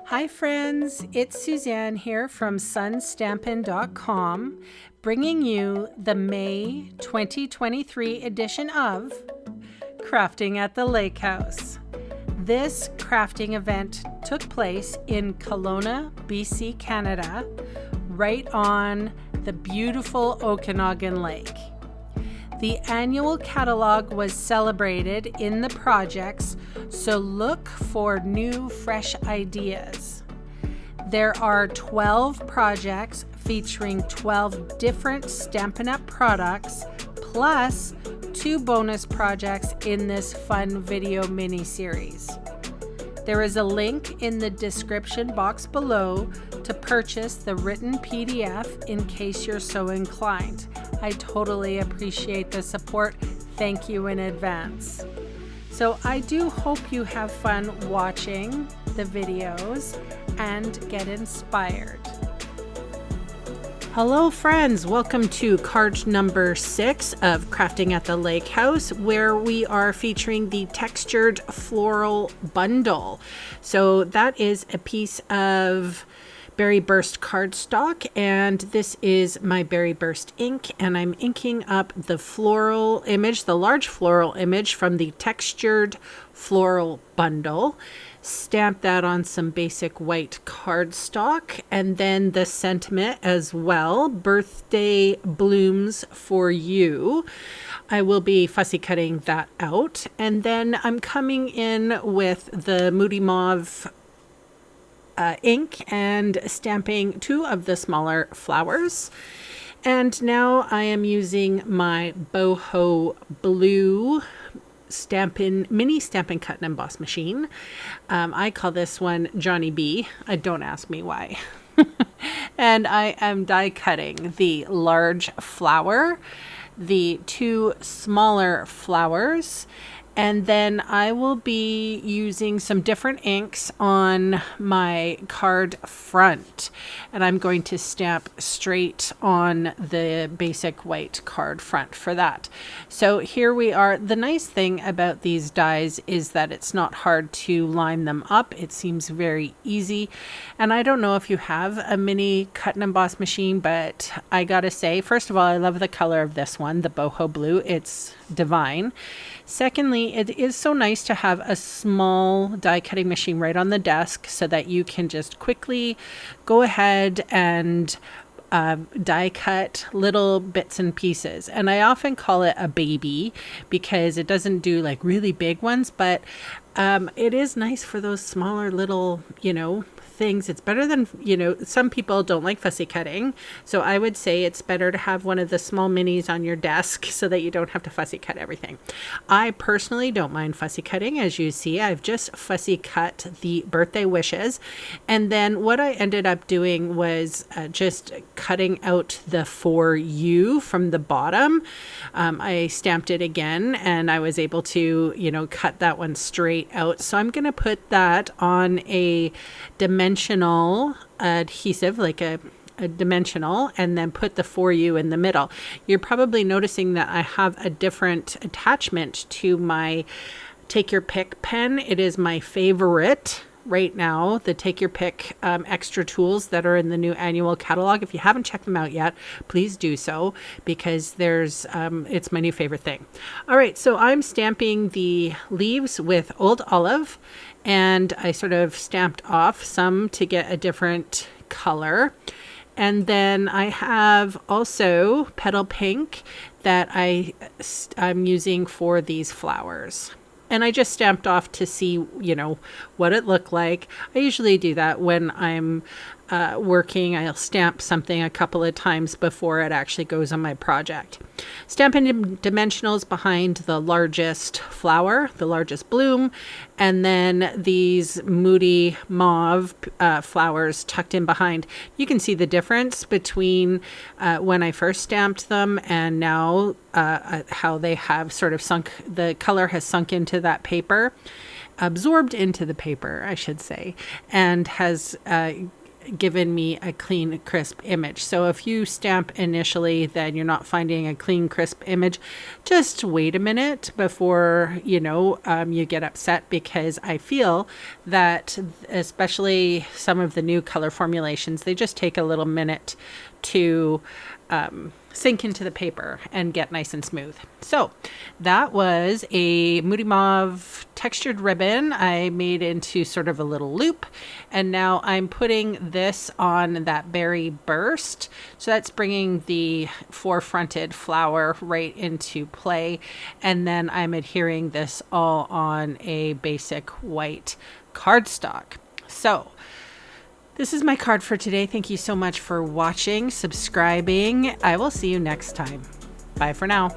Hi friends, it's Suzanne here from sunstampin.com, bringing you the May 2023 edition of Crafting at the Lake House. This crafting event took place in Kelowna, BC, Canada, right on the beautiful Okanagan Lake. The annual catalog was celebrated in the projects, so look for new, fresh ideas. There are 12 projects featuring 12 different Stampin' Up! Products, plus 2 bonus projects in this fun video mini-series. There is a link in the description box below to purchase the written PDF in case you're so inclined. I totally appreciate the support. Thank you in advance. So I do hope you have fun watching the videos and get inspired. Hello friends, welcome to card number 6 of Crafting at the Lake House, where we are featuring the textured floral bundle. So that is a piece of Berry Burst cardstock, and this is my Berry Burst ink, and I'm inking up the floral image, the large floral image from the textured floral bundle. Stamp that on some basic white cardstock, and then the sentiment as well, birthday blooms for you. I will be fussy cutting that out, and then I'm coming in with the Moody Mauve ink and stamping 2 of the smaller flowers. And now I am using my boho blue mini Stampin' Cut and Emboss machine. I call this one Johnny B. Don't ask me why. And I am die cutting the large flower, the 2 smaller flowers, and then I will be using some different inks on my card front. And I'm going to stamp straight on the basic white card front for that. So here we are. The nice thing about these dies is that it's not hard to line them up. It seems very easy. And I don't know if you have a mini cut and emboss machine, but I gotta say, first of all, I love the color of this one, the boho blue. It's divine. Secondly, it is so nice to have a small die cutting machine right on the desk so that you can just quickly go ahead and die cut little bits and pieces. And I often call it a baby because it doesn't do like really big ones, but it is nice for those smaller little, things. It's better than, some people don't like fussy cutting. So I would say it's better to have one of the small minis on your desk so that you don't have to fussy cut everything. I personally don't mind fussy cutting. As you see, I've just fussy cut the birthday wishes. And then what I ended up doing was just cutting out the for you from the bottom. I stamped it again and I was able to, cut that one straight out. So I'm going to put that on a dimensional adhesive, like a dimensional, and then put the for you in the middle. You're probably noticing that I have a different attachment to my Take Your Pick pen. It is my favorite right now, the Take Your Pick extra tools that are in the new annual catalog. If you haven't checked them out yet, please do so, because there's it's my new favorite thing. All right, so I'm stamping the leaves with Old Olive, and I sort of stamped off some to get a different color. And then I have also Petal Pink that I'm using for these flowers. And I just stamped off to see, what it looked like. I usually do that when I'm working. I'll stamp something a couple of times before it actually goes on my project. Stampin' Dimensionals behind the largest flower, the largest bloom, and then these Moody Mauve flowers tucked in behind. You can see the difference between when I first stamped them and now how they have sort of sunk, the color has sunk into that paper, absorbed into the paper, I should say, and has given me a clean, crisp image. So if you stamp initially, then you're not finding a clean, crisp image, just wait a minute before, you get upset, because I feel that especially some of the new color formulations, they just take a little minute to sink into the paper and get nice and smooth. So that was a Moody Mauve textured ribbon I made into sort of a little loop, and now I'm putting this on that berry burst. So that's bringing the four-fronted flower right into play, and then I'm adhering this all on a basic white cardstock. So this is my card for today. Thank you so much for watching, subscribing. I will see you next time. Bye for now.